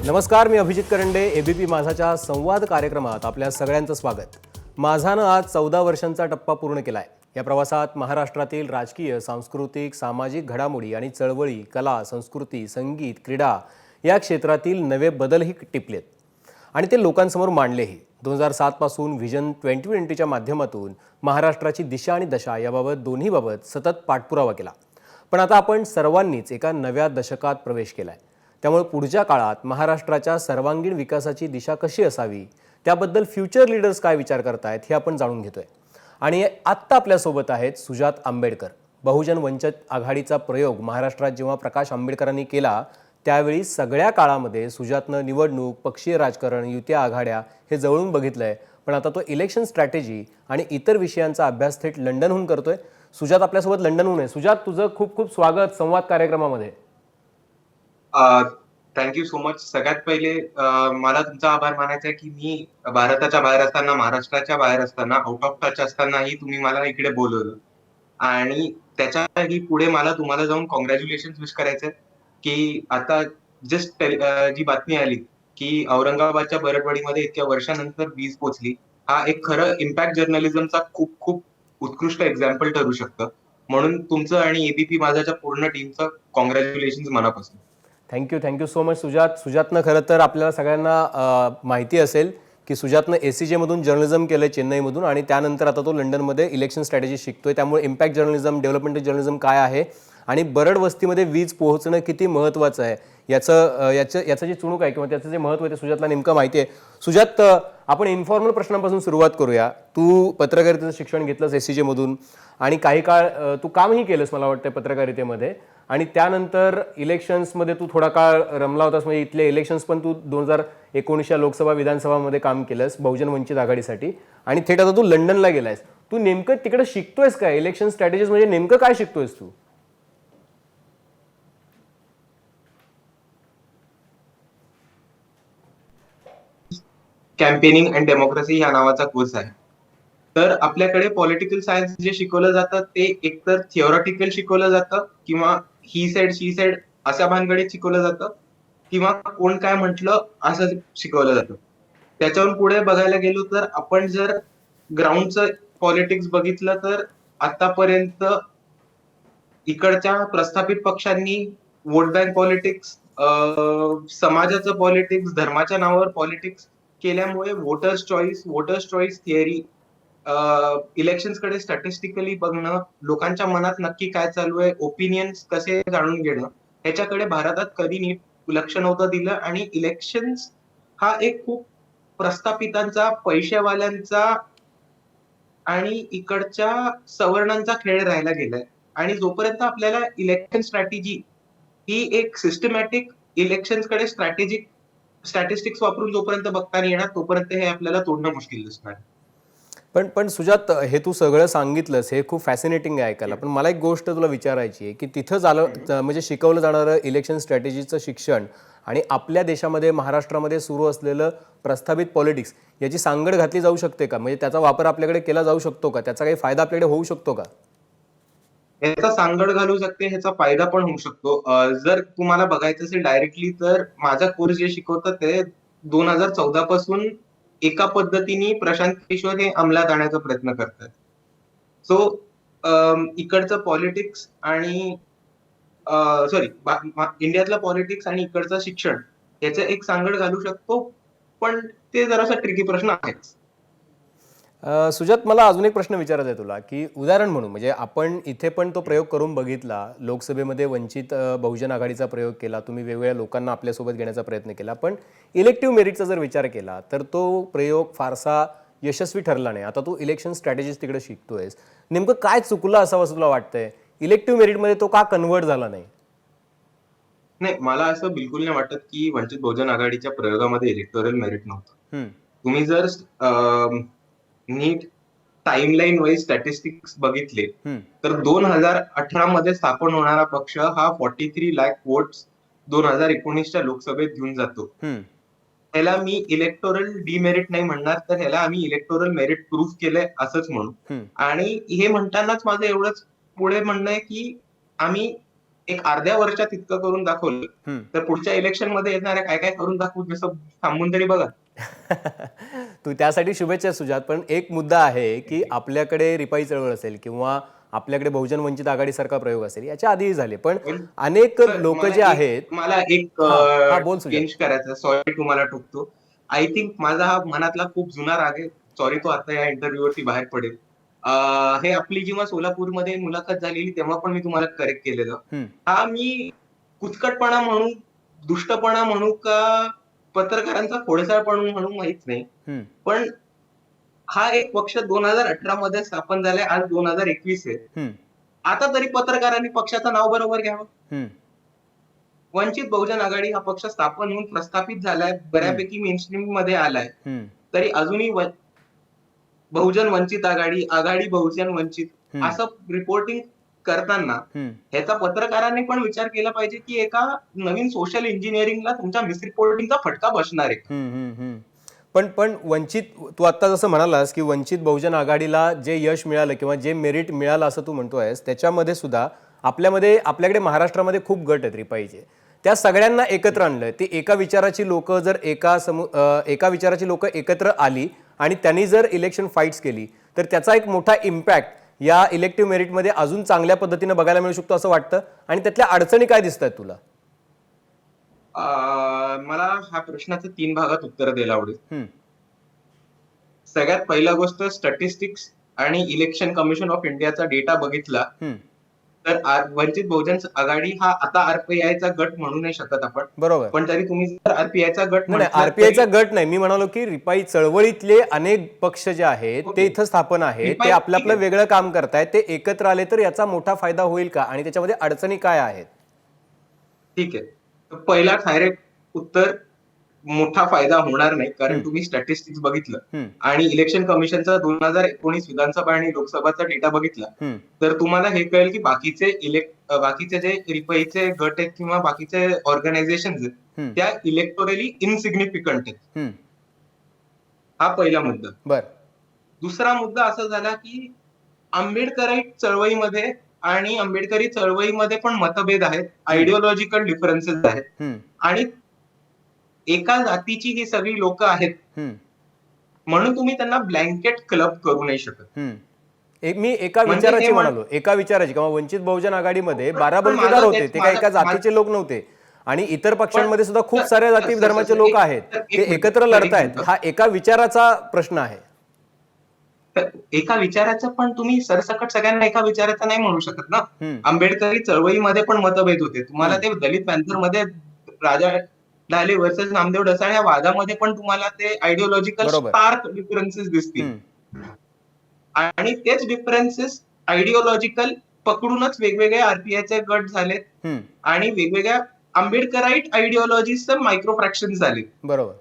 नमस्कार, मी अभिजित करंडे. एबीपी माझाच्या संवाद कार्यक्रमात आपल्या सगळ्यांचं स्वागत. माझानं आज 14 वर्षांचा टप्पा पूर्ण केलाय. या प्रवासात महाराष्ट्रातील राजकीय, सांस्कृतिक, सामाजिक घडामोडी आणि चळवळी, कला, संस्कृती, संगीत, क्रीडा या क्षेत्रातील नवे बदलही टिपलेत आणि ते लोकांसमोर मांडलेही. 2007 पासून व्हिजन 2020च्या माध्यमातून महाराष्ट्राची दिशा आणि दशा याबाबत दोन्हीबाबत सतत पाठपुरावा केला. पण आता आपण सर्वांनीच एका नव्या दशकात प्रवेश केलाय. त्यामुळे पुढच्या काळात महाराष्ट्राच्या सर्वांगीण विकासाची दिशा कशी असावी त्याबद्दल फ्युचर लीडर्स काय विचार करतायत हे आपण जाणून घेतोय. आणि आत्ता आपल्यासोबत आहेत सुजात आंबेडकर. बहुजन वंचित आघाडीचा प्रयोग महाराष्ट्रात जेव्हा प्रकाश आंबेडकरांनी केला त्यावेळी सगळ्या काळामध्ये सुजातनं निवडणूक, पक्षीय राजकारण, युती आघाड्या हे जवळून बघितलंय. पण आता तो इलेक्शन स्ट्रॅटेजी आणि इतर विषयांचा अभ्यास थेट लंडनहून करतोय. सुजात आपल्यासोबत लंडनहून आहे. सुजात, तुझं खूप खूप स्वागत संवाद कार्यक्रमामध्ये. Thank you so much. सगळ्यात पहिले मला तुमचा आभार मानायचा आहे की मी भारताच्या बाहेर असताना, महाराष्ट्राच्या बाहेर असताना, आउट ऑफ टच असतानाही तुम्ही मला इकडे बोलवलं आणि त्याच्याही पुढे मला तुम्हाला जाऊन कॉंग्रॅच्युलेशन विश करायचंय की आता जस्ट जी बातमी आली की औरंगाबादच्या बरडवाडीमध्ये इतक्या वर्षानंतर वीज पोहोचली, हा एक खरं इम्पॅक्ट जर्नलिझमचा खूप खूप उत्कृष्ट एक्झाम्पल ठरू शकतं. म्हणून तुमचं आणि एबीपी माझाच्या पूर्ण टीमचं कॉंग्रॅच्युलेशन मनापासून. Thank you so much Sujat. सुजातनं खरं तर आपल्याला सगळ्यांना माहिती असेल की सुजातनं ACJ मधून जर्नलिझम केलं चेन्नईमधून आणि त्यानंतर आता तो लंडनमध्ये इलेक्शन स्ट्रॅटेजी शिकतोय. त्यामुळे इम्पॅक्ट जर्नलिझम, डेव्हलपमेंटल जर्नलिझम काय आहे आणि बरड वस्तीमध्ये वीज पोहोचणं किती महत्त्वाचं आहे याचं जी चुणूक आहे किंवा त्याचं जे महत्त्व आहे ते सुजातला नेमकं माहिती आहे. सुजात, आपण इन्फॉर्मल प्रश्नांपासून सुरुवात करूया. तू पत्रकारितेचं शिक्षण घेतलंस ACJ मधून आणि काही काळ तू कामही केलंस मला वाटतं पत्रकारितेमध्ये आणि त्यानंतर इलेक्शन्समध्ये तू थोडा काळ रमला होतास. म्हणजे इथले इलेक्शन्स पण तू 2019च्या लोकसभा विधानसभामध्ये काम केलंस बहुजन वंचित आघाडीसाठी आणि थेट आता तू लंडनला गेलायस. तू नेमकं तिकडे शिकतोयस काय? इलेक्शन स्ट्रॅटेजीज म्हणजे नेमकं काय शिकतोयस तू? कॅम्पेनिंग अँड डेमोक्रेसी या नावाचा कोर्स आहे. तर आपल्याकडे पॉलिटिकल सायन्स जे शिकवलं जातं ते एकतर थिओरिटिकल शिकवलं जातं किंवा ही साइड शी साइड अशा भानगडीत शिकवलं जातं किंवा कोण काय म्हटलं असं शिकवलं जातं. त्याच्यावरून पुढे बघायला गेलो तर आपण जर ग्राउंडचं पॉलिटिक्स बघितलं तर आतापर्यंत इकडच्या प्रस्थापित पक्षांनी वोट बँक पॉलिटिक्स, समाजाचं पॉलिटिक्स, धर्माच्या नावावर पॉलिटिक्स केल्यामुळे वोटर्स चॉईस थिअरी, इलेक्शन्स कडे स्टॅटिस्टिकली बघणं, लोकांच्या मनात नक्की काय चालू आहे, ओपिनियन्स कसे जाणून घेणं, ह्याच्याकडे भारतात कधी नीट लक्ष नव्हतं दिलं आणि इलेक्शन्स हा एक खूप प्रस्थापितांचा, पैशावाल्यांचा आणि इकडच्या सवर्णांचा खेळ राहायला गेलाय. आणि जोपर्यंत आपल्याला इलेक्शन स्ट्रॅटेजी ही एक सिस्टमॅटिक इलेक्शन्स कडे स्टॅटिस्टिक्स वापरून जोपर्यंत बघता नाही येणार तोपर्यंत हे आपल्याला तोडणं मुश्किल दिसणार. पण सुजात, हे तू सगळं सांगितलंस हे खूप फॅसिनेटिंग आहे ऐकायला. पण मला एक गोष्ट तुला विचारायची आहे की तिथं म्हणजे शिकवलं जाणारं इलेक्शन स्ट्रॅटेजीचं शिक्षण आणि आपल्या देशामध्ये महाराष्ट्रामध्ये सुरू असलेलं प्रस्थापित पॉलिटिक्स याची सांगड घातली जाऊ शकते का? म्हणजे त्याचा वापर आपल्याकडे केला जाऊ शकतो का? त्याचा काही फायदा आपल्याकडे होऊ शकतो का? ह्याचा सांगड घालू शकते, ह्याचा फायदा पण होऊ शकतो. जर तुम्हाला बघायचं असेल डायरेक्टली तर माझा कोर्स जे शिकवतात ते 2014 पासून एका पद्धतीने प्रशांत किशोर हे अंमलात आणण्याचा प्रयत्न करतात. सो इकडचं पॉलिटिक्स आणि इंडियातलं पॉलिटिक्स आणि इकडचं शिक्षण याचं एक सांगड घालू शकतो, पण ते जरासा ट्रिकी प्रश्न आहेच. सुजात, मला अजून एक प्रश्न विचारायचा आहे तुला की उदाहरण म्हणून म्हणजे आपण इथे पण तो प्रयोग करून बघितला. लोकसभेमध्ये वंचित बहुजन आघाडीचा प्रयोग केला. तुम्ही वेगवेगळ्या लोकांना आपल्यासोबत घेण्याचा प्रयत्न केला. पण इलेक्टिव्ह मेरिटचा जर विचार केला तर तो प्रयोग फारसा यशस्वी ठरला नाही. आता तू इलेक्शन स्ट्रॅटेजीज तिकडे शिकतोयस. नेमकं काय चुकलं असावं असं तुला वाटतंय? इलेक्टिव्ह मेरिटमध्ये तो का कन्वर्ट झाला नाही? नाही, मला असं बिलकुल नाही वाटत की वंचित बहुजन आघाडीच्या प्रयोगामध्ये इलेक्टोरल मेरिट नव्हतं. तुम्ही जर नीट टाइमलाईन वाईज स्टॅटिस्टिक्स बघितले तर 2018 मध्ये स्थापन होणारा पक्ष हा 43 लाख वोट्स 2019च्या लोकसभेत घेऊन जातो. ह्याला मी इलेक्टोरल डिमेरिट नाही म्हणणार, तर ह्याला आम्ही इलेक्टोरल मेरिट प्रूफ केलंय असंच म्हणू. आणि हे म्हणतानाच माझं एवढंच पुढे म्हणणं आहे की आम्ही एक अर्ध्या वर्षात इतकं करून दाखवलं, हम्म. तर पुढच्या इलेक्शन मध्ये येणाऱ्या काय काय करून दाखवू जसं थांबून तरी बघा. तू त्यासाठी शुभेच्छा सुजात. पण एक मुद्दा आहे की आपल्याकडे रिपाई चळवळ असेल किंवा आपल्याकडे बहुजन वंचित आघाडीसारखा प्रयोग असेल, याच्या आधीही झाले, पण पण अनेक सर लोक जे आहेत. मला एक हा हा बोल सुजात. चेंज करायचं, सॉरी तुम्हाला टोकतो. आय थिंक माझा हा मनातला खूप जुना राग आहे, सॉरी तो आता या इंटरव्ह्यू वरती बाहेर पडेल. हे आपली जेव्हा सोलापूरमध्ये मुलाखत झालेली तेव्हा पण मी तुम्हाला करेक्ट केलेलं. हम्म. हा मी कुचकटपणा म्हणू, दुष्टपणा म्हणू का पत्रकारांचा खोडसाळपणा म्हणू माहित नाही, हम्म. पण हा एक पक्ष 2018 मध्ये स्थापन झालाय, आज 2021 आहे. हम्म. आता तरी पत्रकारांनी पक्षाचं नाव बरोबर घ्यावं. हम्म. वंचित बहुजन आघाडी हा पक्ष स्थापन होऊन प्रस्थापित झालाय, बऱ्यापैकी मेनस्ट्रीम मध्ये आलाय, हम्म. तरी अजूनही बहुजन वंचित आघाडी, आघाडी बहुजन वंचित हम्म. असं रिपोर्टिंग करताना हम्म. ह्याचा पत्रकारांनी पण विचार केला पाहिजे की एका नवीन सोशल इंजिनिअरिंगला तुमच्या मिसरिपोर्टिंगचा फटका बसणार आहे. हम्म. हम्म. हम्म. पण वंचित, तू आता जसं म्हणालास की वंचित बहुजन आघाडीला जे यश मिळालं किंवा जे मेरिट मिळालं असं तू म्हणतोयस, त्याच्यामध्ये सुद्धा आपल्याकडे महाराष्ट्रामध्ये खूप गट आहेत रिपाईचे. त्या सगळ्यांना एकत्र आणलं. ती एका विचाराची लोक जर एका विचाराची लोक एकत्र आली आणि त्यांनी जर इलेक्शन फाईट्स केली, तर त्याचा एक मोठा इम्पॅक्ट या इलेक्टिव्ह मेरिटमध्ये अजून चांगल्या पद्धतीने बघायला मिळू शकतो असं वाटतं. आणि त्यातल्या अडचणी काय दिसतात तुला? मला ह्या प्रश्नाचं 3 भागात उत्तर द्यायला आवडेल. हम्म. सगळ्यात पहिला गोष्ट, स्टॅटिस्टिक्स आणि इलेक्शन कमिशन ऑफ इंडियाचा डेटा बघितला हम्म. तर वंचित बहुजन आघाडी हा आता आरपीआयचा गट म्हणू नाही शकत आपण, बरोबर. पण तरी तुम्ही जर आरपीआयचा गट नाही, म्हटलं आरपीआयचा गट नाही, मी म्हणालो की रिपाई चळवळीतले अनेक पक्ष जे आहेत ते इथं स्थापन आहेत, ते रिपाई आपलं ठीक आहे. वेगळं काम करतायत, ते एकत्र आले तर याचा मोठा फायदा होईल का आणि त्याच्यामध्ये अडचणी काय आहेत? ठीक आहे. तर पहिला डायरेक्ट उत्तर, मोठा फायदा होणार नाही, कारण हम्म. तुम्ही स्टॅटिस्टिक्स बघितलं हम्म. आणि इलेक्शन कमिशनचा 2019 विधानसभा आणि लोकसभाचा डेटा बघितला, हम्म. तर तुम्हाला हे कळेल की बाकीचे जे रिपाईचे गट आहेत किंवा बाकीचे ऑर्गनायझेशन आहेत हम्म. त्या इलेक्टोरली इनसिग्निफिकंट आहेत. हम्म. हा पहिला मुद्दा. बर. दुसरा मुद्दा असा झाला की आंबेडकराईट चळवळीमध्ये आणि आंबेडकरी चळवळीमध्ये पण मतभेद आहेत, आयडिओलॉजिकल डिफरन्सेस आहेत, हम्म. आणि एका जातीची ही सगळी लोक आहेत हम्म. म्हणून तुम्ही त्यांना ब्लँकेट क्लब करू नाही शकत. हम्म. मी एका म्हणजे विचाराची ते म्हणालो, एका विचाराची किंवा वंचित बहुजन आघाडीमध्ये पण- 12 पण बलुतेदार माझं होते, तेच- ते काही एका माझं- जातीचे लोक नव्हते. आणि इतर पक्षांमध्ये सुद्धा खूप सर- साऱ्या जाती सर- धर्माचे सर- लोक एक- आहेत, सर, एक ते मिनिट, एकत्र सर, एक लढतायत. मिनिट. हा एका विचाराचा प्रश्न आहे. तर एका विचाराचं पण तुम्ही सरसकट सगळ्यांना एका विचाराचं नाही म्हणू शकत ना. हम्म. आंबेडकरी चळवळीमध्ये पण मतभेद होते, तुम्हाला ते दलित पॅन्थर मध्ये राजा ढाले वर्सेस नामदेव ढसाळ या वादामध्ये पण तुम्हाला ते आयडिओलॉजिकल बरोबर. स्टार्क डिफरन्सेस दिसतील, हम्म. आणि तेच डिफरन्सेस आयडिओलॉजिकल पकडूनच वेगवेगळे आरपीआयचे गट झालेत हम्म. आणि वेगवेगळ्या आंबेडकराईट आयडिओलॉजीचे मायक्रो फ्रॅक्शन झाले. बरोबर.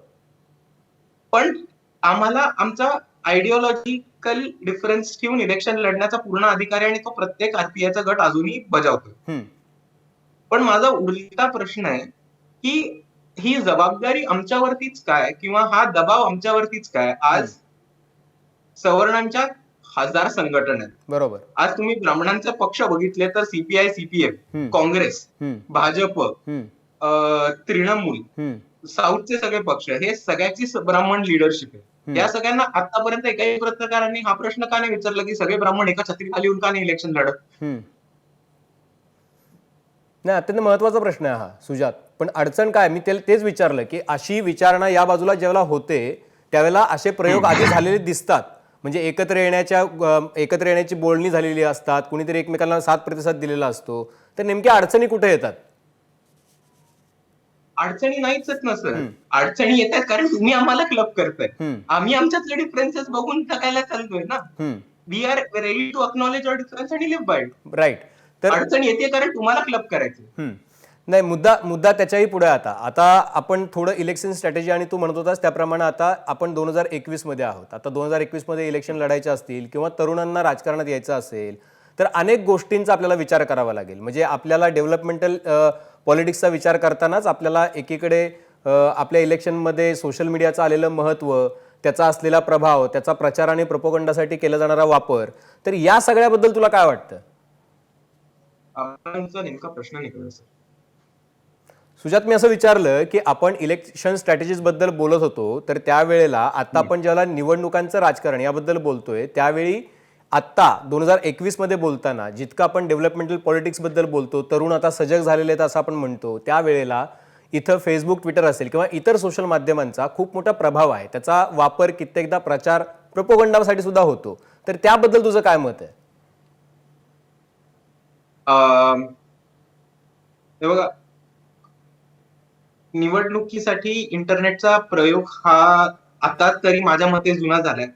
पण आम्हाला आमचा आयडिओलॉजिकल डिफरन्स ठेवून इलेक्शन लढण्याचा पूर्ण अधिकार आहे आणि तो प्रत्येक आरपीआयचा गट अजूनही बजावतो. हम्म. पण माझा उलटा प्रश्न आहे की ही जबाबदारी आमच्यावरतीच काय किंवा हा दबाव आमच्यावरतीच काय? आज सवर्णांच्या 1000 संघटना आहेत. बरोबर. आज तुम्ही ब्राह्मणांचे पक्ष बघितले तर सीपीआय, सीपीएम, हम्म. काँग्रेस, हम्म. भाजप, हम्म. तृणमूल, हम्म. साऊथचे सगळे पक्ष, हे सगळ्याची ब्राह्मण लिडरशिप आहे. हम्म. या सगळ्यांना आतापर्यंत एकाही पत्रकारांनी हा प्रश्न का नाही विचारला की सगळे ब्राह्मण एका छत्रीखाली येऊन का नाही इलेक्शन लढत? हम्म. नाही, अत्यंत महत्वाचा प्रश्न आहे हा सुजात. पण अडचण काय, मी तेच विचारलं की अशी विचारणा या बाजूला जेव्हा होते त्यावेळेला असे प्रयोग आधी झालेले दिसतात, म्हणजे एकत्र येण्याची बोलणी झालेली असतात, कुणीतरी एकमेकांना साथ प्रतिसाद दिलेला असतो, तर नेमक्या अडचणी कुठे येतात? अडचणी नाहीच आहेत ना सर. अडचणी येतात कारण तुम्ही आम्हाला क्लब करताय. हम्म. आम्ही आमच्यातले डिफरन्सेस बघून टाकायला चालतोय ना. हम्म. We are ready to acknowledge our difference आणि लिव्ह बाय. राईट. तर अडचण येते कारण तुम्हाला क्लब करायचं. नाही, मुद्दा त्याच्याही पुढे. आता आपण थोडं इलेक्शन स्ट्रॅटेजी, आणि तू म्हणत होतास त्याप्रमाणे आता आपण 2021 मध्ये आहोत. आता 2021 मध्ये इलेक्शन लढायचे असतील किंवा तरुणांना राजकारणात यायचं असेल तर अनेक गोष्टींचा आपल्याला विचार करावा लागेल. म्हणजे आपल्याला डेव्हलपमेंटल पॉलिटिक्सचा विचार करतानाच आपल्याला एकीकडे आपल्या इलेक्शनमध्ये सोशल मीडियाचं आलेलं महत्त्व, त्याचा असलेला प्रभाव, त्याचा प्रचार आणि प्रोपोगंडासाठी केला जाणारा वापर, तर या सगळ्याबद्दल तुला काय वाटतं? आपला नेमका प्रश्न निघाला सर. सुजात, मी असं विचारलं की आपण इलेक्शन स्ट्रॅटेजीज बद्दल बोलत होतो, तर त्यावेळेला आता आपण ज्याला निवडणुकांचं राजकारण याबद्दल बोलतोय, त्यावेळी आत्ता 2021 मध्ये बोलताना जितकं आपण डेव्हलपमेंटल पॉलिटिक्स बद्दल बोलतो, तरुण आता सजग झालेले आहेत असं आपण म्हणतो, त्यावेळेला इथं फेसबुक, ट्विटर असेल किंवा इतर सोशल माध्यमांचा खूप मोठा प्रभाव आहे. त्याचा वापर कित्येकदा प्रचार प्रोपोगंडासाठी सुद्धा होतो. तर त्याबद्दल तुझं काय मत आहे? हे बघा, निवडणुकीसाठी इंटरनेटचा प्रयोग हा आता तरी माझ्या मते जुना झालाय.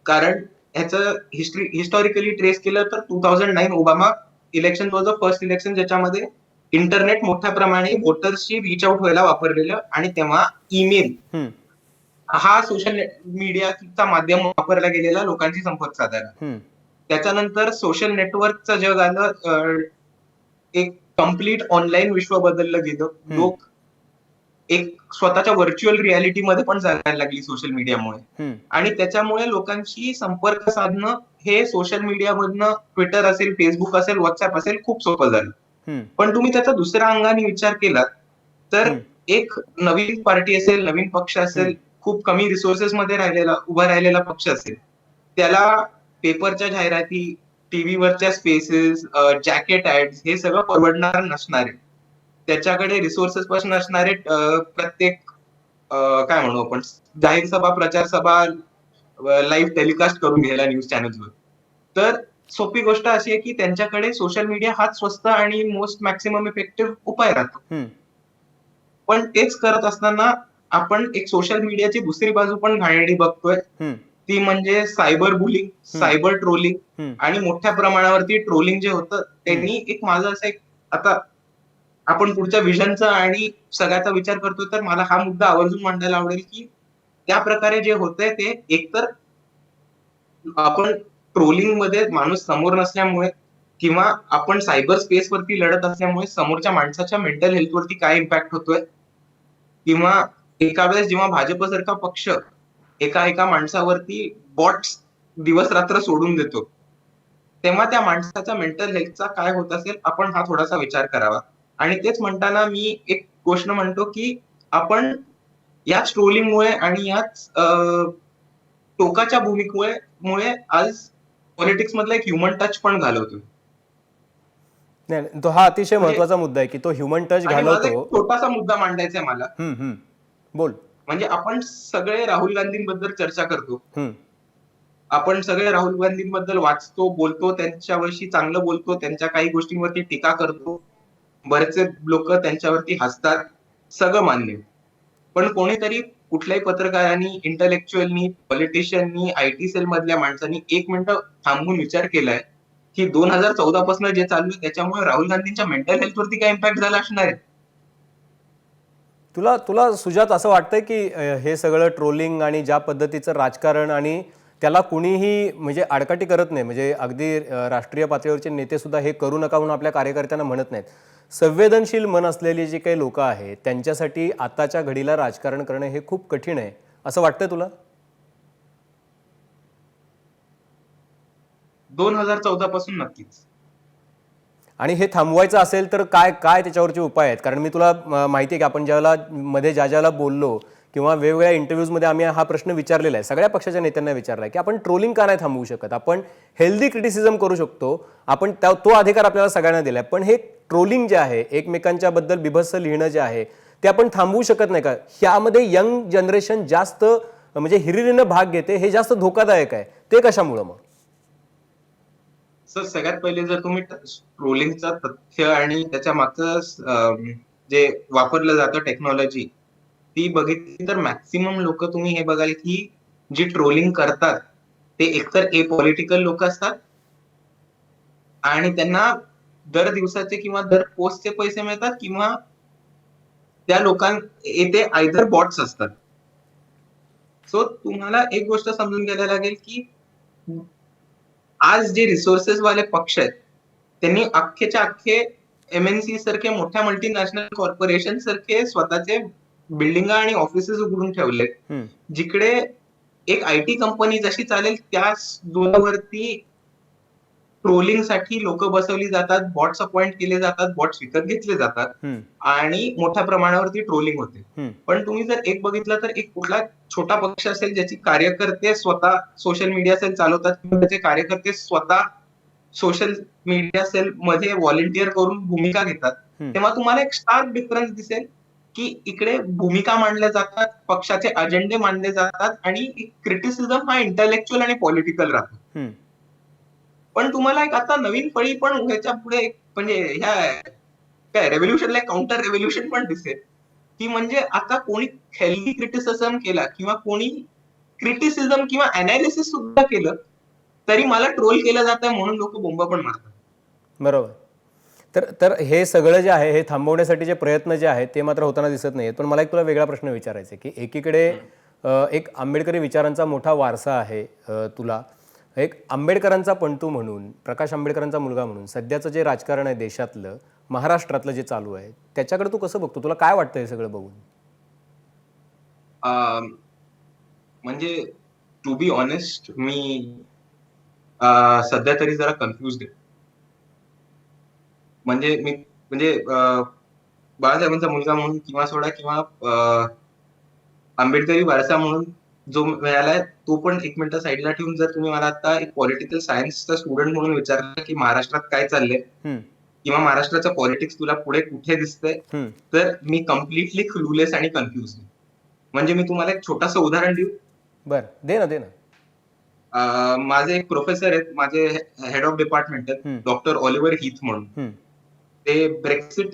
कारण ह्याचं हिस्टॉरिकली ट्रेस केलं तर 2009 Obama election was the first election ज्याच्यामध्ये इंटरनेट मोठ्या प्रमाणे वोटर्सशी रीच आउट व्हायला वापरलेलं, आणि तेव्हा ईमेल हा सोशल मीडियाचा माध्यम वापरला गेलेला लोकांशी संपर्क साधायला. त्याच्यानंतर सोशल नेटवर्कचं जग आलं, एक कम्प्लीट ऑनलाईन विश्व बदललं गेलं. लोक एक स्वतःच्या व्हर्च्युअल रियालिटी मध्ये पण जायला लागली सोशल मीडियामुळे, आणि त्याच्यामुळे लोकांशी संपर्क साधणं हे सोशल मीडियामधनं ट्विटर असेल, फेसबुक असेल, व्हॉट्सअप असेल खूप सोपं झालं. पण तुम्ही त्याचा दुसऱ्या अंगाने विचार केला तर एक नवीन पार्टी असेल, नवीन पक्ष असेल, खूप कमी रिसोर्सेस मध्ये उभा राहिलेला पक्ष असेल, त्याला पेपरच्या जाहिराती, टीव्हीवरच्या स्पेसेस, जॅकेट ऍड्स हे सगळं परवडणार नसणारे, त्याच्याकडे रिसोर्सेस पण नसणारे, प्रत्येक काय म्हणू आपण, जाहीर सभा, प्रचार सभा लाईव्ह टेलिकास्ट करून घ्यायला न्यूज चॅनल्सवर. तर सोपी गोष्ट अशी आहे की त्यांच्याकडे सोशल मीडिया हाच स्वस्त आणि मोस्ट मॅक्सिमम इफेक्टिव्ह उपाय राहतो. पण तेच करत असताना आपण एक सोशल मीडियाची दुसरी बाजू पण घाणेरडी बघतोय, ती म्हणजे सायबर बुलिंग, सायबर ट्रोलिंग. आणि मोठ्या प्रमाणावरती ट्रोलिंग जे होतं त्यांनी एक माझं असं एक, आता आपण पुढच्या विजनचा आणि सगळ्याचा विचार करतोय तर मला हा मुद्दा आवर्जून मांडायला आवडेल की त्या प्रकारे जे होतंय ते एकतर आपण ट्रोलिंग मध्ये माणूस समोर नसल्यामुळे किंवा आपण सायबर स्पेस वरती लढत असल्यामुळे समोरच्या माणसाच्या मेंटल हेल्थवरती काय इम्पॅक्ट होतोय, किंवा एका वेळेस जेव्हा भाजपसारखा पक्ष एका माणसावरती बॉट्स दिवस रात्र सोडून देतो, तेव्हा त्या माणसाच्या मेंटल हेल्थचा काय होत असेल, आपण हा थोडासा विचार करावा. आणि तेच म्हणताना मी एक गोष्ट म्हणतो की आपण याच ट्रोलिंगमुळे आणि याच टोकाच्या भूमिकेमुळे आज पॉलिटिक्स मधला एक ह्युमन टच पण घालवतो. नाही, तो हा अतिशय महत्वाचा मुद्दा आहे की तो ह्युमन टच घालवतो. छोटासा मुद्दा मांडायचा आहे मला. बोल. म्हणजे आपण सगळे राहुल गांधींबद्दल चर्चा करतो, आपण सगळे राहुल गांधींबद्दल वाचतो, बोलतो, त्यांच्याविषयी चांगलं बोलतो, त्यांच्या काही गोष्टींवरती टीका करतो, बरेचसे लोक त्यांच्यावरती हसतात, सगळं मान्य. पण कोणीतरी, कुठल्याही पत्रकारांनी, इंटलेक्च्युअलनी, पॉलिटिशियननी, आयटी सेल मधल्या माणसांनी एक मिनिटं थांबून विचार केलाय की 2014 पासून जे चालू आहे त्याच्यामुळे राहुल गांधींच्या मेंटल हेल्थवरती काय इम्पॅक्ट झाला असणार आहे? तुला तुला सुजात असं वाटतंय की हे सगळं ट्रोलिंग आणि ज्या पद्धतीचं राजकारण, आणि त्याला कुणीही म्हणजे आडकाठी करत नाही, म्हणजे अगदी राष्ट्रीय पातळीवरचे नेते सुद्धा हे करू नका म्हणून आपल्या कार्यकर्त्यांना म्हणत नाहीत, संवेदनशील मन असलेली जी काही लोक आहेत त्यांच्यासाठी आताच्या घडीला राजकारण करणं हे खूप कठीण आहे असं वाटतंय तुला? 2014 पासून नक्कीच. आणि हे थांबवायचं असेल तर काय काय त्याच्यावरचे उपाय आहेत? कारण मी तुला माहिती आहे की आपण ज्यावेळेला मध्ये ज्याला बोललो किंवा वेगवेगळ्या इंटरव्ह्यूजमध्ये आम्ही हा प्रश्न विचारलेला आहे, सगळ्या पक्षाच्या नेत्यांना विचारला आहे की आपण ट्रोलिंग का नाही थांबवू शकत, आपण हेल्दी क्रिटिसिझम करू शकतो, आपण तो अधिकार आपल्याला सगळ्यांना दिलाय, पण हे ट्रोलिंग जे आहे, एकमेकांच्या बद्दल बिभत्स लिहिणं जे आहे ते आपण थांबवू शकत नाही का? ह्यामध्ये यंग जनरेशन जास्त म्हणजे हिरिरीनं भाग घेते, हे जास्त धोकादायक आहे, ते कशामुळं मग? सर, सगळ्यात पहिले जर तुम्ही ट्रोलिंगचं तथ्य आणि त्याच्या मागचं जे वापरलं जातं टेक्नॉलॉजी ती बघितली तर मॅक्सिमम लोक तुम्ही हे बघाल की जी ट्रोलिंग करतात ते एकतर पॉलिटिकल लोक असतात आणि त्यांना दर दिवसाचे किंवा दर पोस्टचे पैसे मिळतात, किंवा त्या येथे आयदर बॉट्स असतात. सो तुम्हाला एक गोष्ट समजून घ्यायला लागेल की आज जे रिसोर्सेस वाले पक्ष आहेत त्यांनी अख्खेच्या अख्खे MNC सारखे मोठ्या मल्टीनॅशनल कॉर्पोरेशन सारखे स्वतःचे बिल्डिंग आणि ऑफिसेस उघडून ठेवले, जिकडे एक IT कंपनी जशी चालेल त्याच जोरावरती ट्रोलिंगसाठी लोक बसवली जातात, बॉट्स अपॉइंट केले जातात, बॉट्स विकत घेतले जातात हम्म, आणि मोठ्या प्रमाणावरती ट्रोलिंग होते. हम्म, पण तुम्ही जर एक बघितलं तर एक कुठला छोटा पक्ष असेल ज्याची कार्यकर्ते स्वतः सोशल मीडिया सेल चालवतात किंवा त्याचे कार्यकर्ते स्वतः सोशल मीडिया सेल मध्ये व्हॉलेंटिअर करून भूमिका घेतात, हम्म. तेव्हा तुम्हाला एक स्टार्क डिफरन्स दिसेल की इकडे भूमिका मांडल्या जातात, पक्षाचे अजेंडे मांडले जातात आणि क्रिटिसिझम हा इंटेलेक्च्युअल आणि पॉलिटिकल राहतो. हम्म. पण तुम्हाला एक आता नवीन फळी पण ह्याच्या पुढे म्हणजे ह्या काय रेव्होल्युशनला काउंटर रेव्होल्युशन पण दिसेल, की म्हणजे आता कोणी हेल्दी क्रिटिसिझम केला किंवा कोणी क्रिटिसिझम किंवा अनालिसिस सुद्धा केलं तरी मला ट्रोल केलं जातं म्हणून लोक बोंब पण मारतात. बरोबर. तर तर हे सगळं जे आहे हे थांबवण्यासाठीचे प्रयत्न जे आहेत ते मात्र होताना दिसत नाहीत. पण मला एक तुला वेगळा प्रश्न विचारायचा आहे की एकीकडे एक आंबेडकरी विचारांचा मोठा वारसा आहे तुला, एक आंबेडकरांचा पंतू म्हणून, प्रकाश आंबेडकरांचा मुलगा म्हणून सध्याचं जे राजकारण आहे देशातलं, महाराष्ट्रातलं जे चालू आहे त्याच्याकडे तू कसं बघतो? तुला काय वाटतं हे सगळं बघून? अं, म्हणजे टू बी ऑनेस्ट मी सध्या तरी जरा कन्फ्युज आहे. म्हणजे बाळासाहेबांचा मुलगा म्हणून किंवा सोडा किंवा आंबेडकरी वारसा म्हणून जो मिळालाय तो पण एक मिनिटं साईडला ठेवून जर तुम्ही मला आता एक पॉलिटिकल सायन्सचा स्टुडंट म्हणून विचारलं की महाराष्ट्रात काय चाललंय हम्म, किंवा महाराष्ट्राचं पॉलिटिक्स तुला पुढे कुठे दिसतंय, हम्म. तर मी कम्प्लिटली क्लूलेस आणि कन्फ्युज आहे. म्हणजे मी तुम्हाला एक छोटंसं उदाहरण देऊ. बरं, दे ना, दे ना. माझे एक प्रोफेसर आहेत, माझे हेड ऑफ डिपार्टमेंट आहेत, हम्म, डॉक्टर ऑलिव्हर हीथ म्हणून. हम्म, ते ब्रेक्सिट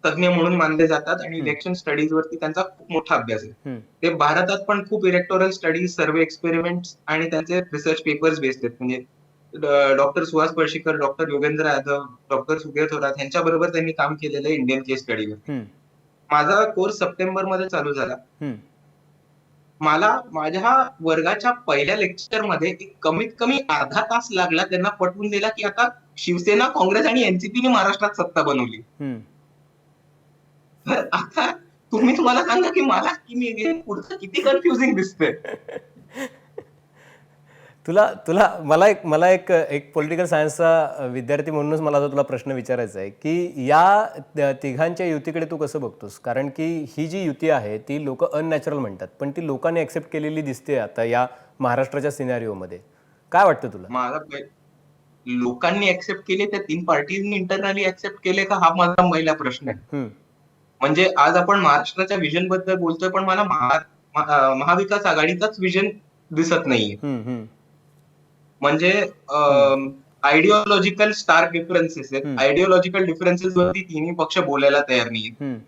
तज्ञ म्हणून मानले जातात आणि हम्म, इलेक्शन स्टडीज वरती त्यांचा खूप मोठा अभ्यास आहे. हम्म, ते भारतात पण खूप इलेक्टोरल स्टडीज, सर्वे एक्सपेरिमेंट्स आणि त्यांचे रिसर्च पेपर्स बेस्ड आहेत. म्हणजे doctor Suhas Parshikar, doctor Yogendra Yadav, doctor Sujay Thorat यांच्या बरोबर त्यांनी काम केलेलं आहे इंडियन केस स्टडीवरती. हम्म, माझा कोर्स सप्टेंबर मध्ये चालू झाला. हम्म. मला माझ्या वर्गाच्या पहिल्या लेक्चर मध्ये एक कमीत कमी अर्धा तास लागला त्यांना पटवून दिला की आता शिवसेना, काँग्रेस आणि एनसीपीने महाराष्ट्रात सत्ता बनवली. हम्म. तर आता तुम्हाला सांगा की मला की मी हे पुढचं किती कन्फ्युजिंग दिसतंय. तुला तुला मला एक एक पॉलिटिकल सायन्सचा विद्यार्थी म्हणूनच मला आता तुला प्रश्न विचारायचा आहे की या तिघांच्या युतीकडे तू कसं बघतोस? कारण की ही जी युती आहे ती लोक अननॅचरल म्हणतात, पण ती लोकांनी ऍक्सेप्ट केलेली दिसते आता या महाराष्ट्राच्या सिनारिओमध्ये. काय वाटतं तुला? लोकांनी ऍक्सेप्ट केले, त्या तीन पार्टीजनी इंटरनली ऍक्सेप्ट केले का, हा माझा पहिला प्रश्न आहे. हम्म, म्हणजे आज आपण महाराष्ट्राच्या विजन बद्दल बोलतोय पण मला महाविकास आघाडीचाच विजन दिसत नाहीये. हम्म, हम्म, म्हणजे आयडिओलॉजिकल स्टार्क डिफरन्सेस आहेत. हम्म. आयडिओलॉजिकल डिफरन्सेस वरती तिन्ही पक्ष बोलायला तयार नाहीये. हम्म,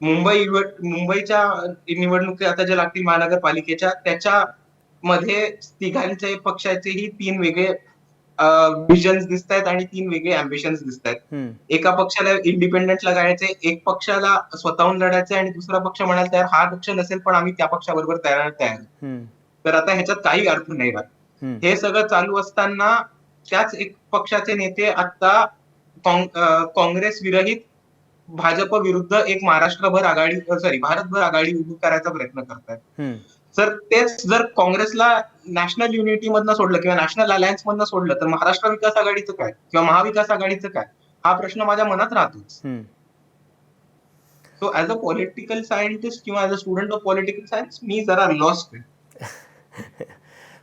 मुंबईच्या निवडणुकी आता ज्या लागतील महानगरपालिकेच्या, त्याच्यामध्ये तिघांचे पक्षाचेही तीन वेगळे विजन्स दिसत आहेत आणि तीन वेगळे अम्बिशन्स दिसत आहेत. हम्म, एका पक्षाला इंडिपेंडेंट लागायचे, एक पक्षाला स्वतःहून लढायचे आणि दुसरा पक्ष म्हणाल तयार हा पक्ष नसेल पण आम्ही त्या पक्षाबरोबर तयार. हम्म, तर आता ह्याच्यात काही अर्थ नाही राहत. हम्म. हे सगळं चालू असताना त्याच एक पक्षाचे नेते आता काँग्रेस विरहित भाजप विरुद्ध एक भारतभर आघाडी उभी करायचा प्रयत्न करतायत. हम्म. तर तेच जर काँग्रेसला नॅशनल युनिटी मधनं सोडलं किंवा नॅशनल अलायन्स मधनं सोडलं तर महाराष्ट्र विकास आघाडीचं काय किंवा महाविकास आघाडीचं काय, हा प्रश्न माझ्या मनात राहतोच. Hmm. So as a political scientist किंवा as a student of political science मी जरा लॉस्ट आहे.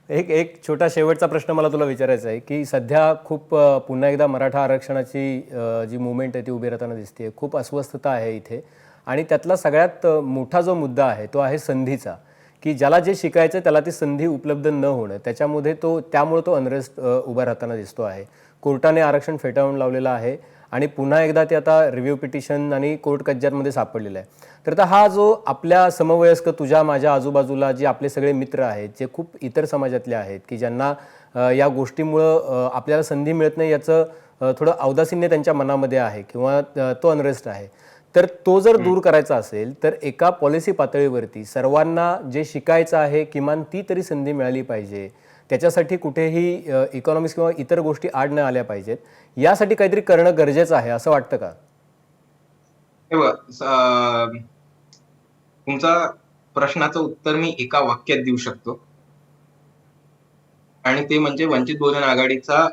एक छोटा शेवटचा प्रश्न मला तुला विचारायचा आहे की सध्या खूप पुन्हा एकदा मराठा आरक्षणाची जी मुवमेंट आहे ती उभी राहताना दिसते. खूप अस्वस्थता आहे इथे आणि त्यातला सगळ्यात मोठा जो मुद्दा आहे तो आहे संधीचा, की ज्याला जे शिकायचं त्याला ती संधी उपलब्ध न होणं, त्यामुळे तो अनरेस्ट उभा राहताना दिसतो आहे. कोर्टाने आरक्षण फेटाळून लावलेलं आहे आणि पुन्हा एकदा ते आता रिव्ह्यू पिटिशन आणि कोर्ट कज्जामध्ये सापडलेलं आहे. तर आता हा जो आपल्या समवयस्क तुझ्या माझ्या आजूबाजूला जे आपले सगळे मित्र आहेत, जे खूप इतर समाजातले आहेत की ज्यांना या गोष्टीमुळं आपल्याला संधी मिळत नाही याचं थोडं औदासीन्य त्यांच्या मनामध्ये आहे किंवा तो अनरेस्ट आहे, तर तो जर दूर करायचा असेल तर एका पॉलिसी पातळीवरती सर्वांना जे शिकायचं आहे किमान ती तरी संधी मिळाली पाहिजे. त्याच्यासाठी कुठेही इकॉनॉमिक्स किंवा इतर गोष्टी आड न आल्या पाहिजेत. यासाठी काहीतरी करणं गरजेचं आहे असं वाटतं का? तुमचा प्रश्नाचं उत्तर मी एका वाक्यात देऊ शकतो. आणि ते म्हणजे वंचित बहुजन आघाडीचा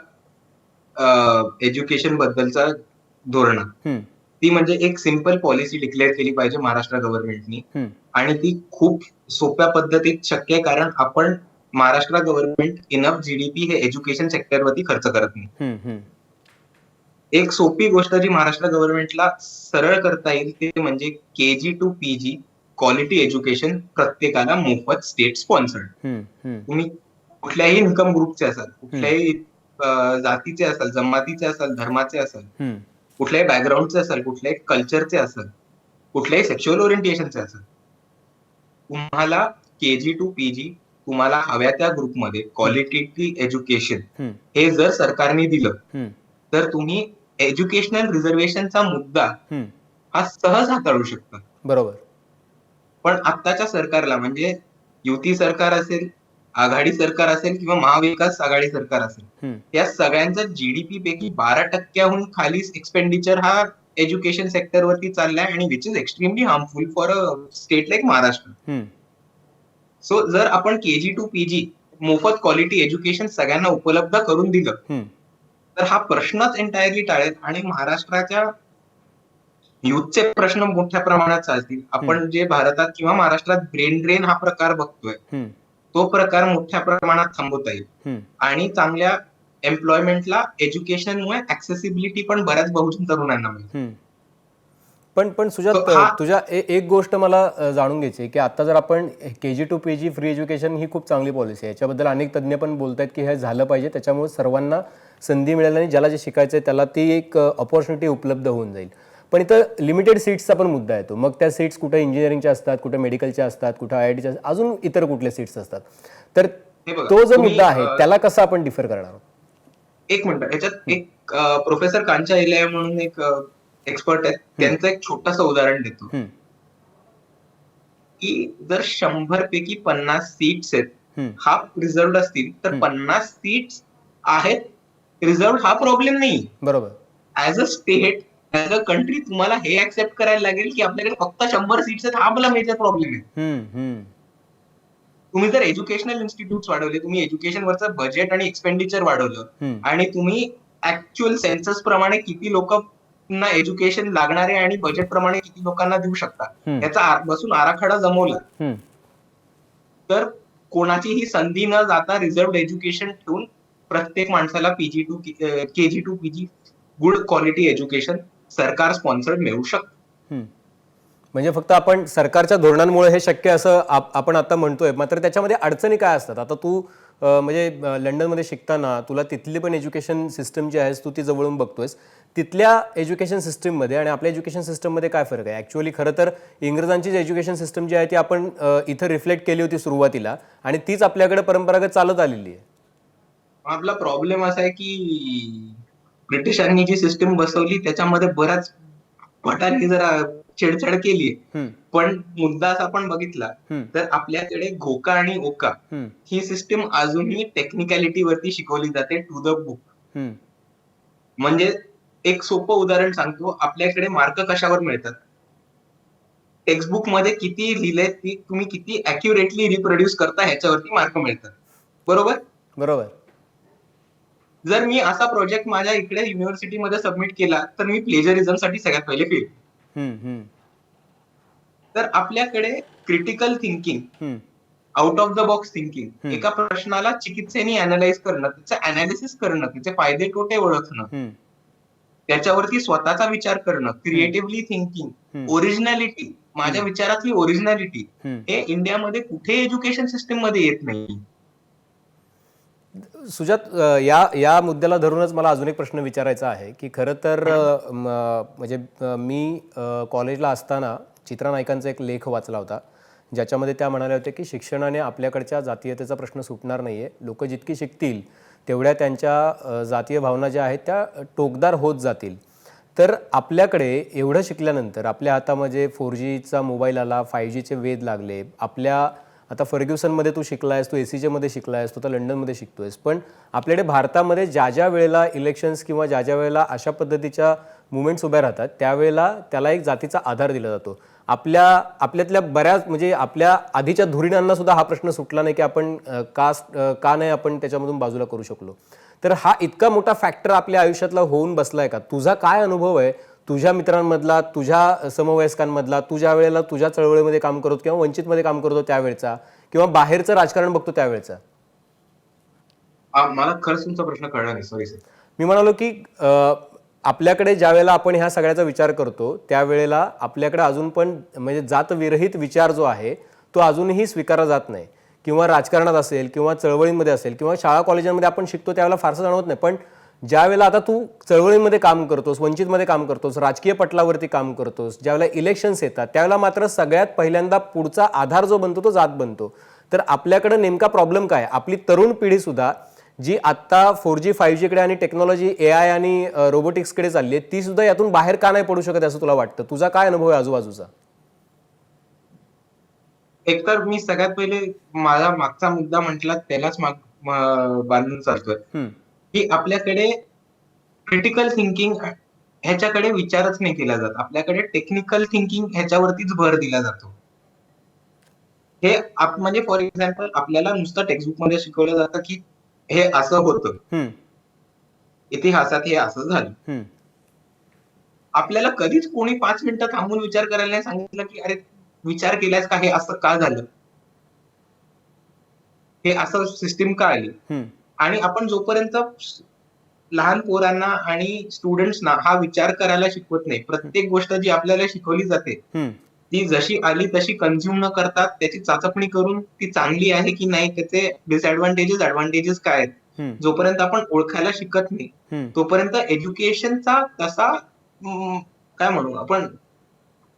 एज्युकेशन बद्दलचा धोरण. हम्म, ती म्हणजे एक सिंपल पॉलिसी डिक्लेअर केली पाहिजे महाराष्ट्र गव्हर्नमेंटनी, हम्म, आणि ती खूप सोप्या पद्धतीत शक्य आहे, कारण आपण महाराष्ट्र गव्हर्नमेंट इनफ जीडीपी हे एज्युकेशन सेक्टरवरती खर्च करत नाही. हम्म, हम्म, एक सोपी गोष्ट जी महाराष्ट्र गव्हर्नमेंटला सरळ करता येईल ते म्हणजे KG to PG quality education प्रत्येकाला मोफत स्टेट स्पॉन्सर्ड. हम्म, हम्म, तुम्ही कुठल्याही इन्कम ग्रुपचे असाल, हम्म, कुठल्याही जातीचे असाल, जमातीचे असाल, धर्माचे असाल, हम्म, कुठल्याही बॅकग्राऊंडचे असाल, कुठल्याही कल्चरचे असाल, कुठल्याही सेक्शुअल ओरिएंटेशनचे असाल, तुम्हाला केजी टू पीजी तुम्हाला हव्या त्या ग्रुपमध्ये क्वालिटी एज्युकेशन हम्म, हे जर सरकारने दिलं, हम्म, तर तुम्ही एज्युकेशनल रिझर्वेशनचा मुद्दा हम्म, हा सहज हाताळू शकता. बरोबर. पण आत्ताच्या सरकारला, म्हणजे युती सरकार असेल, आघाडी सरकार असेल किंवा महाविकास आघाडी सरकार असेल, हम्म, या सगळ्यांचा जीडीपी पैकी 12% खाली एक्सपेंडिचर हा एज्युकेशन सेक्टरवरती चाललाय, आणि which is extremely harmful for a state like Maharashtra. हम्म, सो जर आपण केजी टू पीजी मोफत क्वालिटी एज्युकेशन सगळ्यांना उपलब्ध करून दिलं, हम्म, तर हा प्रश्नच एंटायरली टाळेल आणि महाराष्ट्राच्या युथचे प्रश्न मोठ्या प्रमाणात चालतील. आपण जे भारतात किंवा महाराष्ट्रात ब्रेन ड्रेन हा प्रकार बघतोय, हम्म, तो प्रकार मोठ्या प्रमाणात थांबवता येईल, हम्म, आणि चांगल्या एम्प्लॉयमेंटला एज्युकेशनमुळे ऍक्सेसिबिलिटी पण बऱ्याच बहुजन तरुणांना मिळेल. हम्म. पण सुजात, So हा तुझ्या एक गोष्ट मला जाणून घ्यायची आहे की आता जर आपण KG to PG free education ही खूप चांगली पॉलिसी आहे, याच्याबद्दल अनेक तज्ज्ञ पण बोलत आहेत की हे झालं पाहिजे, त्याच्यामुळे सर्वांना संधी मिळेल आणि ज्याला जे शिकायचं आहे त्याला ती एक ऑपॉर्च्युनिटी उपलब्ध होऊन जाईल. पण इथं लिमिटेड सीट्सचा पण मुद्दा येतो. मग त्या सीट्स कुठे इंजिनिअरिंगच्या असतात, कुठे मेडिकलच्या असतात, कुठे IITच्या, अजून इतर कुठले सीट्स असतात. तर हे बघा, तो जो तुम्ही मुद्दा आहे त्याला कसं आपण डिफर करणार आहोत? एक मिनिट, याच्यात एक प्रोफेसर कांचा इलिया म्हणून एक एक्सपर्ट आहेत, त्यांचं एक छोटंसं उदाहरण देतो, हम्म, की जर 100 पैकी 50 सीट्स आहेत हम्म, हा रिझर्व्ड असतील, तर 50 सीट्स आहेत रिझर्व्ड हा प्रॉब्लेम नाही. बरोबर. As a state, as a country तुम्हाला हे ऍक्सेप्ट करायला लागेल की आपल्याकडे फक्त 100 सीट्स आहेत, हा आपला मेजर प्रॉब्लेम आहे. हम्म, हम्म, तुम्ही जर एज्युकेशनल इन्स्टिट्यूट वाढवले, तुम्ही एज्युकेशनवरचं बजेट आणि एक्सपेंडिचर वाढवलं, हम्म, आणि तुम्ही ऍक्च्युअल सेन्सस प्रमाणे किती लोकांना एज्युकेशन लागणार आहे आणि बजेट प्रमाणे किती लोकांना देऊ शकता हम्म, याचा बसून आराखडा जमवला, हम्म, तर कोणाचीही संधी न जाता रिझर्व्ड एज्युकेशन ठेवून प्रत्येक माणसाला KG to PG good quality education सरकार स्पॉन्सर्ड मिळू शकतं. हम्म. म्हणजे फक्त आपण सरकारच्या धोरणांमुळे हे शक्य असं आपण आता म्हणतोय, मात्र त्याच्यामध्ये अडचणी काय असतात? आता तू म्हणजे लंडनमध्ये शिकताना तुला तिथली पण एज्युकेशन सिस्टम जी आहेस तू ती जवळून बघतोयस. तिथल्या एज्युकेशन सिस्टममध्ये आणि आपल्या एज्युकेशन सिस्टममध्ये काय फरक आहे? ॲक्च्युअली खरं तर इंग्रजांची एज्युकेशन सिस्टम जी आहे ती आपण इथं रिफ्लेक्ट केली होती सुरुवातीला, आणि तीच आपल्याकडे परंपरागत चालत आलेली आहे. आपला प्रॉब्लेम असा आहे की ब्रिटिशांनी जी सिस्टम बसवली त्याच्यामध्ये बऱ्याच भटांनी जरा छेडछाड केली, हम्म, पण मुद्दा असा आपण बघितला हम्म, तर आपल्याकडे घोका आणि ओका हम्म, ही सिस्टम अजूनही टेक्निकॅलिटी वरती शिकवली जाते टू द बुक. हम्म, म्हणजे एक सोपं उदाहरण सांगतो, आपल्याकडे मार्क कशावर मिळतात? टेक्स्टबुक मध्ये किती लिहिलंय ती तुम्ही किती अॅक्युरेटली रिप्रोड्यूस करता ह्याच्यावरती मार्क मिळतात, बरोबर? बरोबर. जर मी असा प्रोजेक्ट माझ्या इकडे युनिव्हर्सिटीमध्ये सबमिट केला तर मी प्लेजरिझम साठी सगळ्यात पहिले फेल. हम्म, हम्म, तर आपल्याकडे क्रिटिकल थिंकिंग, हम्म, out of the box thinking, एका प्रश्नाला चिकित्सेने अनालाइज करणं, त्याचं अनालिसिस करणं, त्याचे फायदे तोटे ओळखणं, हम्म, त्याच्यावरती स्वतःचा विचार करणं, क्रिएटिव्हली थिंकिंग, ओरिजिनॅलिटी, माझ्या विचारातली ओरिजिनॅलिटी, हम्म. हे इंडियामध्ये कुठे एज्युकेशन सिस्टम मध्ये येत नाही. सुजात, या मुद्द्याला धरूनच मला अजून एक प्रश्न विचारायचा आहे की खरं तर म्हणजे मी कॉलेजला असताना चित्रा नायकांचा एक लेख वाचला होता, ज्याच्यामध्ये त्या म्हणाल्या होत्या की शिक्षणाने आपल्याकडच्या जातीयतेचा प्रश्न सुटणार नाही आहे. लोक जितकी शिकतील तेवढ्या त्यांच्या जातीय भावना ज्या आहेत त्या टोकदार होत जातील. तर आपल्याकडे एवढं शिकल्यानंतर आपल्या हातामध्ये 4Gचा मोबाईल आला, 5Gचे वेध लागले. आपल्या आता फर्ग्युसनमध्ये तू शिकलायस, तू ACJमध्ये शिकलायस, तू तर लंडनमध्ये शिकतोयस, पण आपल्याकडे भारतामध्ये ज्या वेळेला इलेक्शन्स किंवा ज्या वेळेला अशा पद्धतीच्या मुवमेंट्स उभ्या राहतात त्यावेळेला त्याला एक जातीचा आधार दिला जातो. आपल्यातल्या बऱ्याच म्हणजे आपल्या आधीच्या धुरीणांना सुद्धा हा प्रश्न सुटला नाही की आपण का नाही आपण त्याच्यामधून बाजूला करू शकलो. तर हा इतका मोठा फॅक्टर आपल्या आयुष्यातला होऊन बसलाय का? तुझा काय अनुभव आहे तुझ्या मित्रांमधला, तुझ्या समवयस्कांमधला, तू ज्या वेळेला तुझ्या चळवळीमध्ये काम करतो किंवा वंचितमध्ये काम करतो त्यावेळेचा, किंवा बाहेरचं राजकारण बघतो त्यावेळेचा? मला खरंच तुमचा प्रश्न कळला नाही, सॉरी सर. मी म्हणालो की आपल्याकडे ज्या वेळेला आपण ह्या सगळ्याचा विचार करतो त्यावेळेला आपल्याकडे अजून पण म्हणजे जातविरहित विचार जो आहे तो अजूनही स्वीकारला जात नाही, किंवा राजकारणात असेल किंवा चळवळींमध्ये असेल किंवा शाळा कॉलेजांमध्ये आपण शिकतो त्यावेळेला फारसं जाणवत नाही. पण ज्या वेळेला आता तू चळवळींमध्ये काम करतोस, वंचितमध्ये काम करतोस, राजकीय पटलावरती काम करतोस, ज्यावेळेला इलेक्शन्स येतात त्यावेळेला मात्र सगळ्यात पहिल्यांदा पुढचा आधार जो बनतो तो जात बनतो. तर आपल्याकडे नेमका प्रॉब्लेम काय? आपली तरुण पिढी सुद्धा जी आत्ता 4G 5G कडे आणि टेक्नॉलॉजी AI आणि रोबोटिक्सकडे चालली आहे ती सुद्धा यातून बाहेर का नाही पडू शकत असं तुला वाटतं? तुझा काय अनुभव आहे आजूबाजूचा? एकतर मी सगळ्यात पहिले माझा मागचा मुद्दा म्हटला त्यालाच बांधून चालतोय, की आपल्याकडे क्रिटिकल थिंकिंग ह्याच्याकडे विचारच नाही केला जात. आपल्याकडे टेक्निकल थिंकिंग ह्याच्यावरतीच भर दिला जातो. हे म्हणजे फॉर एक्झाम्पल आपल्याला नुसतं टेक्स्टबुक मध्ये शिकवलं जातं की हे असं होतं, इतिहासात हे असं झालं. आपल्याला कधीच कोणी 5 मिनिटं थांबून विचार करायला नाही सांगितलं की अरे विचार केलास का, हे असं का झालं, हे असं सिस्टीम का आली. आणि आपण जोपर्यंत लहान पोरांना आणि स्टुडंट्सना हा विचार करायला शिकवत नाही, प्रत्येक गोष्ट जी आपल्याला शिकवली जाते ती जशी आली तशी कन्झ्युम न करतात, त्याची चाचपणी करून ती चांगली आहे की नाही, त्याचे डिसएडव्हान्टेजेस ऍडव्हान्टेजेस काय आहेत, जोपर्यंत आपण ओळखायला शिकत नाही तोपर्यंत एज्युकेशनचा तसा काय म्हणू आपण,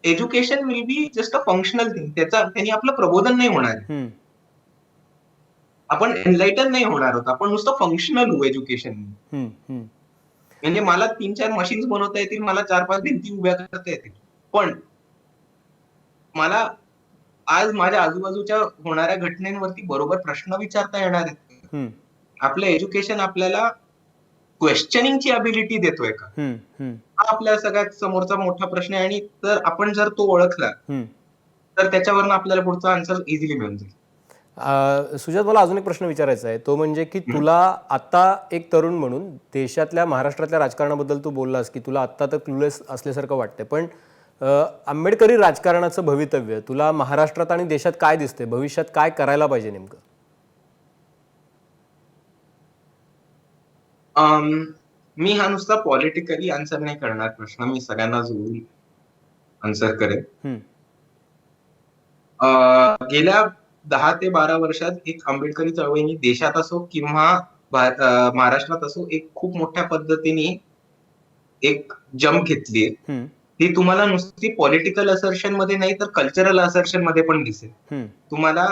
education will be just a functional thing. त्यांनी आपलं प्रबोधन नाही होणार, आपण एनलाइटन नाही होणार आहोत, आपण नुसतं फंक्शनल होऊ एज्युकेशन. म्हणजे मला 3-4 मशीन्स बनवता येतील, मला 4-5 भिंती उभ्या करता येतील, पण मला आज माझ्या आजूबाजूच्या होणाऱ्या घटनेवरती बरोबर प्रश्न विचारता येणार आहेत. आपलं एज्युकेशन आपल्याला क्वेश्चनिंगची अबिलिटी देतोय का, हा आपल्या सगळ्यात समोरचा मोठा प्रश्न आहे. आणि आपण जर तो ओळखला तर त्याच्यावरनं आपल्याला पुढचा आन्सर इझिली मिळून जाईल. सुजात, मला अजून एक प्रश्न विचारायचा आहे, तो म्हणजे की तुला आता एक तरुण म्हणून देशातल्या महाराष्ट्रातल्या राजकारणाबद्दल तू बोललास की तुला आत्ता तर क्लूलेस असल्यासारखं वाटतंय, पण आंबेडकरी राजकारणाचं भवितव्य तुला महाराष्ट्रात आणि देशात काय दिसतंय? भविष्यात काय करायला पाहिजे नेमकं? मी हा नुसता पॉलिटिकली आन्सर नाही करणार प्रश्न, मी सगळ्यांना जोडून आन्सर करेन. गेल्या 10 ते 12 वर्षात एक आंबेडकरी चळवळीने देशात असो किंवा महाराष्ट्रात असो एक खूप मोठ्या पद्धतीने एक जंप घेतलीये. ती तुम्हाला नुसती पॉलिटिकल असर्शन मध्ये नाही तर कल्चरल असर्शन मध्ये पण दिसेल. तुम्हाला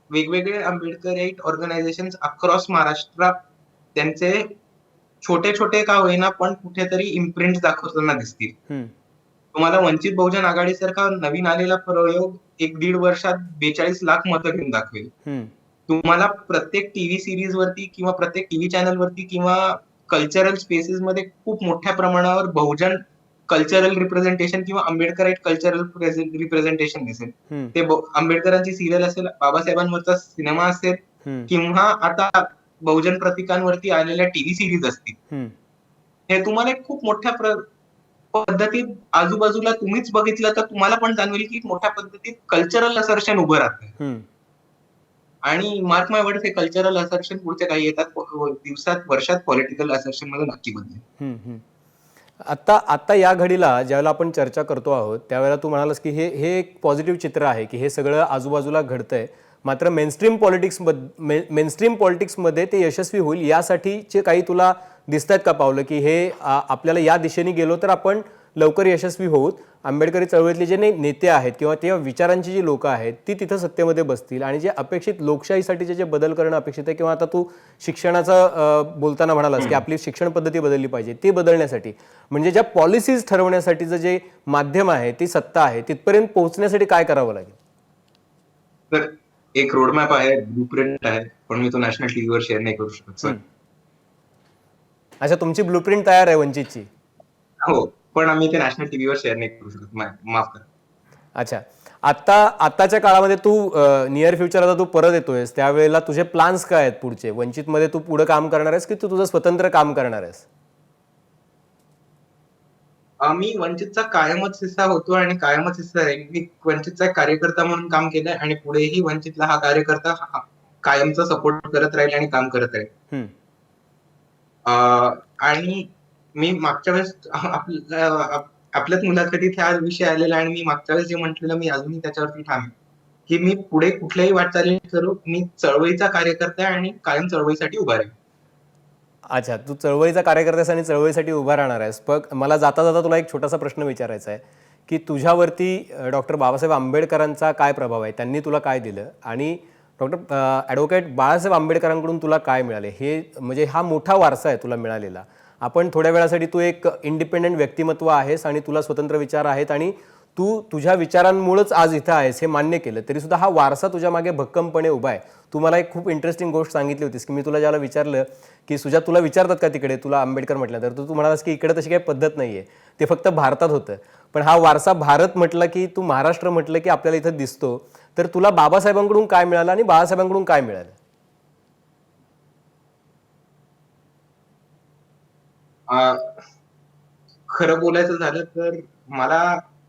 वेगवेगळे आंबेडकराईट ऑर्गनायझेशन अक्रॉस महाराष्ट्र त्यांचे छोटे छोटे का होईना पण कुठेतरी इम्प्रिंट दाखवताना दिसतील. तुम्हाला वंचित बहुजन आघाडी सारखा नवीन आलेला प्रयोग 1-1.5 वर्षात 42 लाख मतं घेऊन दाखवेल. तुम्हाला प्रत्येक टीव्ही सिरीज वरती किंवा प्रत्येक टीव्ही चॅनल वरती किंवा कल्चरल स्पेसेस मध्ये खूप मोठ्या प्रमाणावर बहुजन कल्चरल रिप्रेझेंटेशन किंवा आंबेडकराईट कल्चरल रिप्रेझेंटेशन दिसेल. ते आंबेडकरांची सिरियल असेल, बाबासाहेबांवरचा सिनेमा असेल किंवा आता बहुजन प्रतीकांवरती आलेल्या टीव्ही सिरीज असतील. हे तुम्हाला खूप मोठ्या पद्धतीत आजूबाजूला तुम्हीच बघितलं तर तुम्हाला पण जाणवेल की मोठ्या पद्धतीत कल्चरल असर्शन उभं राहतं. आणि मार्क माय वर्ड्स, हे कल्चरल असर्शन पुढच्या काही येतात दिवसात वर्षात पॉलिटिकल असर्शन मध्ये नक्की बदलेल. आता या घडीला ज्यावेळेला आपण चर्चा करतो आहोत त्यावेळेला तू म्हणालास की हे एक पॉझिटिव्ह चित्र आहे की हे सगळं आजूबाजूला घडतंय, मात्र मेनस्ट्रीम पॉलिटिक्समध्ये ते यशस्वी होईल यासाठीचे काही तुला दिसत आहेत का पावलं की हे आपल्याला या दिशेने गेलो तर आपण लवकर यशस्वी होऊत, आंबेडकरी चळवळीतले जे नेते आहेत किंवा त्या विचारांची जी लोक आहेत ती तिथं सत्तेमध्ये बसतील आणि जे अपेक्षित लोकशाहीसाठीचे जे बदल करणं अपेक्षित आहे, किंवा आता तू शिक्षणाचं बोलताना म्हणालास की आपली शिक्षण पद्धती बदलली पाहिजे, ते बदलण्यासाठी म्हणजे ज्या पॉलिसीज ठरवण्यासाठीचं जे माध्यम आहे ती सत्ता आहे तिथपर्यंत पोहोचण्यासाठी काय करावं लागेल? तर एक रोडमॅप आहे, ब्लूप्रिंट आहे, पण मी तो नॅशनल टीव्हीवर शेअर नाही करू शकत सर. अच्छा, तुमची ब्लूप्रिंट तयार आहे वंचितची? हो, पण आम्ही ते नॅशनल टीव्हीवर शेअर नाही करू शकत, माफ करा. अच्छा, आत्ताच्या काळामध्ये तू नियर फ्युचर आता तू परत येतोयस त्यावेळेला तुझे प्लान्स काय आहेत पुढचे? वंचितमध्ये तू पुढे काम करणार आहेस की तू तुझं स्वतंत्र काम करणार आहेस? मी वंचितचा कायमच हिस्सा होतो आणि कायमच हिस्सा आहे. मी वंचितचा एक कार्यकर्ता म्हणून काम केलंय आणि पुढेही वंचितला हा कार्यकर्ता कायमचा सपोर्ट करत राहील आणि काम करत राहील. हम्म. आणि मी मागच्या वेळेस आपल्याच मुलाखतीत हा विषय आलेला आणि मी मागच्या वेळेस जे म्हटलेलं मी अजूनही त्याच्यावरती ठाम आहे की मी पुढे कुठल्याही वाटचाली करू, मी चळवळीचा कार्यकर्ता आहे आणि कायम चळवळीसाठी उभा राहील. अच्छा, तू चळवळीचा कार्यकर्ता आहेस आणि चळवळीसाठी उभा राहणार आहेस. पण मला जाता जाता तुला एक छोटासा प्रश्न विचारायचा आहे की तुझ्यावरती डॉक्टर बाबासाहेब आंबेडकरांचा काय प्रभाव आहे? त्यांनी तुला काय दिलं आणि डॉक्टर ॲडव्होकेट बाळासाहेब आंबेडकरांकडून तुला काय मिळाले? हे म्हणजे हा मोठा वारसा आहे तुला मिळालेला. आपण थोड्या वेळासाठी तू एक इंडिपेंडेंट व्यक्तिमत्व आहेस आणि तुला स्वतंत्र विचार आहेत आणि तू तुझ्या विचारांमुळेच आज इथं आहेस हे मान्य केलं तरी सुद्धा हा वारसा तुझ्या मागे भक्कमपणे उभा आहे. तू मला एक खूप इंटरेस्टिंग गोष्ट सांगितली होतीस की मी तुला ज्याला विचारलं की सुजात तुला विचारतात का तिकडे तुला आंबेडकर म्हटलं तर तू म्हणालास की इकडे तशी काही पद्धत नाही आहे, ते फक्त भारतात होतं. पण हा वारसा भारत म्हटलं की तू महाराष्ट्र म्हटलं की आपल्याला इथं दिसतो. तर तुला बाबासाहेबांकडून काय मिळालं आणि बाळासाहेबांकडून काय मिळालं? खरं बोलायचं झालं तर मला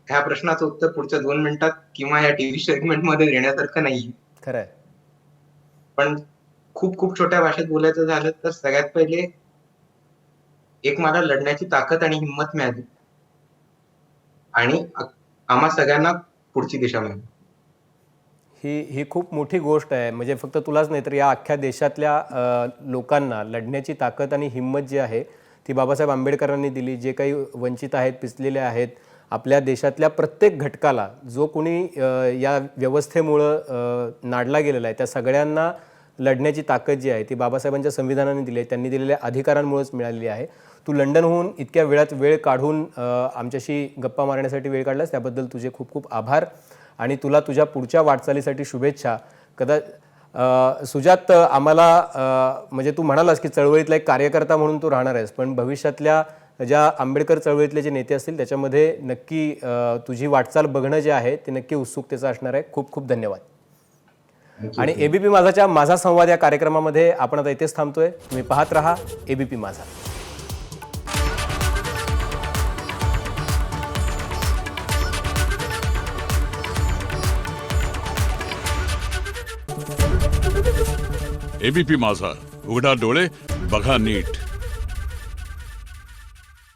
ह्या प्रश्नाचं उत्तर पुढच्या 2 मिनिटात किंवा या टीव्ही सेगमेंट मध्ये देण्यासारखं नाही. खरं आहे. पण खूप खूप छोट्या भाषेत बोलायचं झालं तर सगळ्यात पहिले एक मला लढण्याची ताकद आणि हिंमत मिळाली आणि आम्हा सगळ्यांना पुढची दिशा मिळाली. ही खूप मोठी गोष्ट आहे. म्हणजे फक्त तुलाच नाही तर या अख्ख्या देशातल्या लोकांना लढण्याची ताकद आणि हिंमत जी आहे ती बाबासाहेब आंबेडकरांनी दिली. जे काही वंचित आहेत, पिचलेले आहेत, आपल्या देशातल्या प्रत्येक घटकाला जो कोणी या व्यवस्थेमुळं नाडला गेलेला आहे त्या सगळ्यांना लढण्याची ताकद जी आहे ती बाबासाहेबांच्या संविधानाने दिली आहे, त्यांनी दिलेल्या अधिकारांमुळेच मिळालेली आहे. तू लंडनहून इतक्या वेळात वेळ काढून आमच्याशी गप्पा मारण्यासाठी वेळ काढलास त्याबद्दल तुझे खूप खूप आभार आणि तुला तुझ्या पुढच्या वाटचालीसाठी शुभेच्छा. सुजात, आम्हाला म्हणजे तू म्हणालास की चळवळीतला एक कार्यकर्ता म्हणून तू राहणार आहेस, पण भविष्यातल्या ज्या आंबेडकर चळवळीतले जे नेते असतील त्याच्यामध्ये नक्की तुझी वाटचाल बघणं जे आहे ते नक्की उत्सुकतेचं असणार आहे. खूप खूप धन्यवाद. आणि एबीपी माझाच्या माझा संवाद या कार्यक्रमामध्ये आपण आता इथेच थांबतोय. तुम्ही पाहत राहा एबीपी माझा. एबीपी माझा, उघडा डोळे बघा नीट.